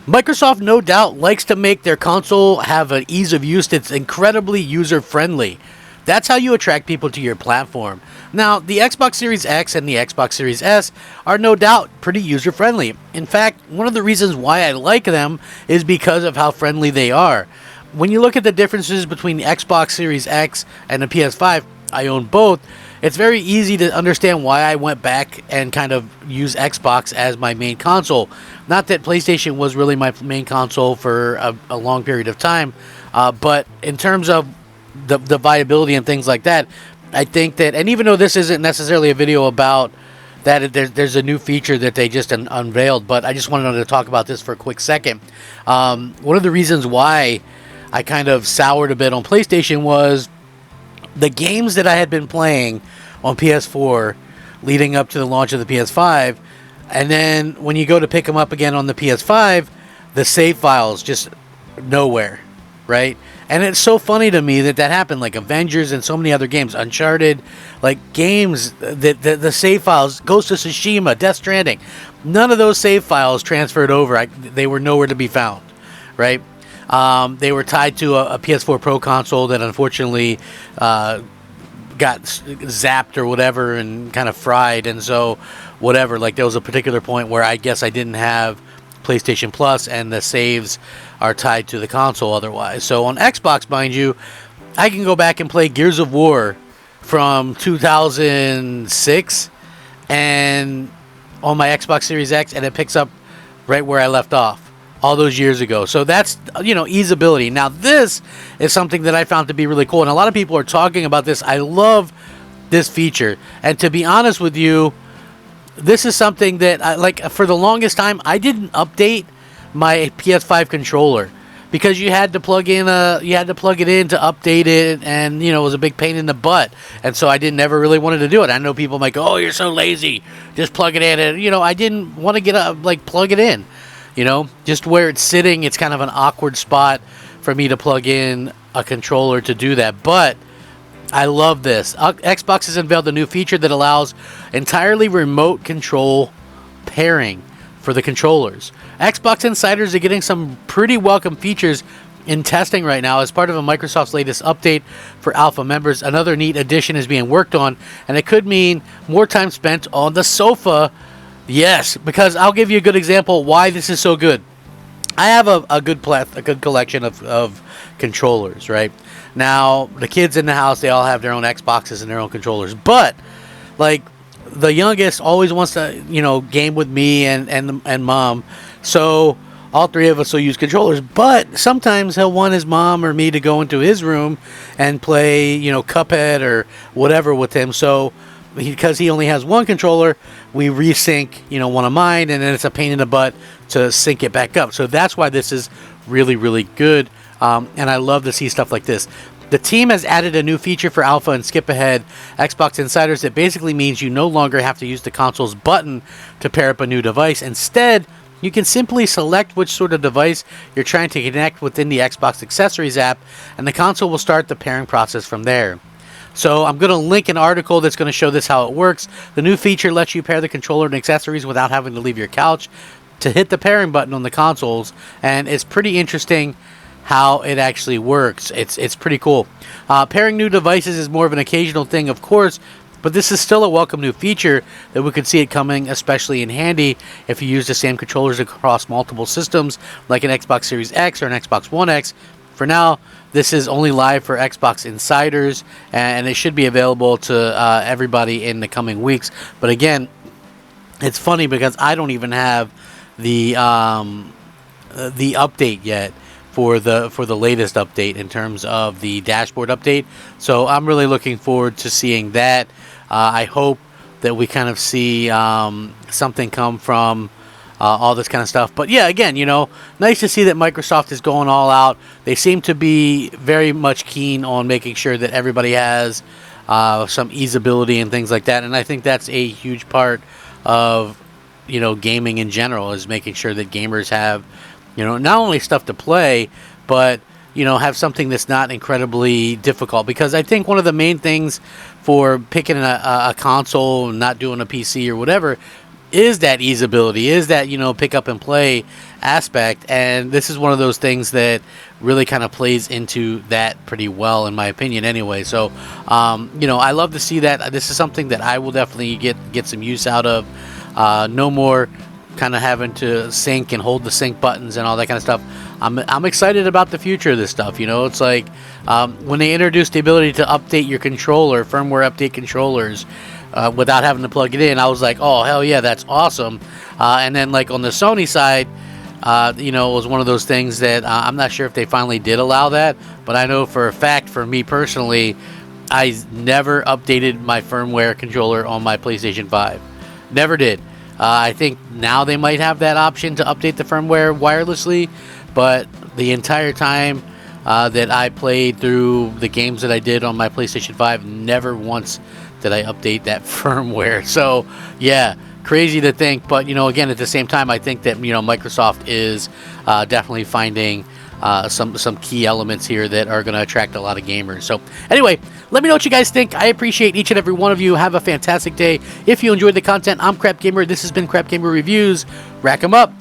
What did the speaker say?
Microsoft, no doubt, likes to make their console have an ease of use that's incredibly user-friendly. That's how you attract people to your platform. Now, the Xbox Series X and the Xbox Series S are no doubt pretty user-friendly. In fact, one of the reasons why I like them is because of how friendly they are. When you look at the differences between the Xbox Series X and the PS5, I own both. It's very easy to understand why I went back and kind of use Xbox as my main console. Not that PlayStation was really my main console for a long period of time, but in terms of the viability and things like that, I think that, and even though this isn't necessarily a video about that, there's a new feature that they just unveiled, but I just wanted to talk about this for a quick second. One of the reasons why I kind of soured a bit on PlayStation was the games that I had been playing on PS4 leading up to the launch of the PS5, and then when you go to pick them up again on the PS5, the save files just nowhere, right? And it's so funny to me that happened, like Avengers and so many other games, Uncharted, like games that the save files, Ghost of Tsushima, Death Stranding, none of those save files transferred over. They were nowhere to be found, right? They were tied to a PS4 Pro console that unfortunately got zapped or whatever and kind of fried. And so whatever, like there was a particular point where I guess I didn't have PlayStation Plus and the saves are tied to the console otherwise. So on Xbox, mind you, I can go back and play Gears of War from 2006 and on my Xbox Series X, and it picks up right where I left off all those years ago. So that's, easeability. Now, this is something that I found to be really cool, and a lot of people are talking about this. I love this feature, and to be honest with you, this is something that, for the longest time, I didn't update my PS5 controller because you had to plug it in to update it, and it was a big pain in the butt, and so I never really wanted to do it. I know people might go, "Oh, you're so lazy, just plug it in," and I didn't want to plug it in. Just where it's sitting, it's kind of an awkward spot for me to plug in a controller to do that. But I love this. Xbox has unveiled a new feature that allows entirely remote control pairing for the controllers. Xbox insiders are getting some pretty welcome features in testing right now as part of Microsoft's latest update for alpha members. Another neat addition is being worked on, and it could mean more time spent on the sofa. Yes, because I'll give you a good example why this is so good. I have a good collection of controllers, right? Now, the kids in the house, they all have their own Xboxes and their own controllers. But, the youngest always wants to, game with me and mom. So, all three of us will use controllers. But sometimes he'll want his mom or me to go into his room and play, Cuphead or whatever with him. So, because he only has one controller, we resync, one of mine, and then it's a pain in the butt to sync it back up. So that's why this is really, really good, and I love to see stuff like this. The team has added a new feature for Alpha and Skip Ahead Xbox Insiders that basically means you no longer have to use the console's button to pair up a new device. Instead, you can simply select which sort of device you're trying to connect within the Xbox Accessories app, and the console will start the pairing process from there. So I'm going to link an article that's going to show this how it works. The new feature lets you pair the controller and accessories without having to leave your couch to hit the pairing button on the consoles, and it's pretty interesting how it actually works. It's pretty cool. Pairing new devices is more of an occasional thing, of course, but this is still a welcome new feature that we could see it coming especially in handy if you use the same controllers across multiple systems like an Xbox Series X or an Xbox One X. For now, this is only live for Xbox insiders, and it should be available to everybody in the coming weeks. But again, it's funny because I don't even have the update yet for the latest update in terms of the dashboard update. So I'm really looking forward to seeing that. I hope that we kind of see something come from all this kind of stuff. But yeah, again, nice to see that Microsoft is going all out. They seem to be very much keen on making sure that everybody has some easeability and things like that. And I think that's a huge part of, gaming in general, is making sure that gamers have, not only stuff to play, but, have something that's not incredibly difficult. Because I think one of the main things for picking a console and not doing a PC or whatever is that easeability, is that, pick up and play aspect. And this is one of those things that really kind of plays into that pretty well, in my opinion, anyway. So, I love to see that. This is something that I will definitely get some use out of. No more kind of having to sync and hold the sync buttons and all that kind of stuff. I'm excited about the future of this stuff. It's like when they introduced the ability to update your controller, firmware update controllers, without having to plug it in, I was like, oh, hell yeah, that's awesome. And then, like, on the Sony side, it was one of those things that I'm not sure if they finally did allow that, but I know for a fact, for me personally, I never updated my firmware controller on my PlayStation 5. Never did. I think now they might have that option to update the firmware wirelessly, but the entire time that I played through the games that I did on my PlayStation 5, never once did I update that firmware. So, yeah, crazy to think. But, again, at the same time, I think that, Microsoft is definitely finding some key elements here that are going to attract a lot of gamers. So, anyway, let me know what you guys think. I appreciate each and every one of you. Have a fantastic day. If you enjoyed the content, I'm Crap Gamer. This has been Crap Gamer Reviews. Rack 'em up.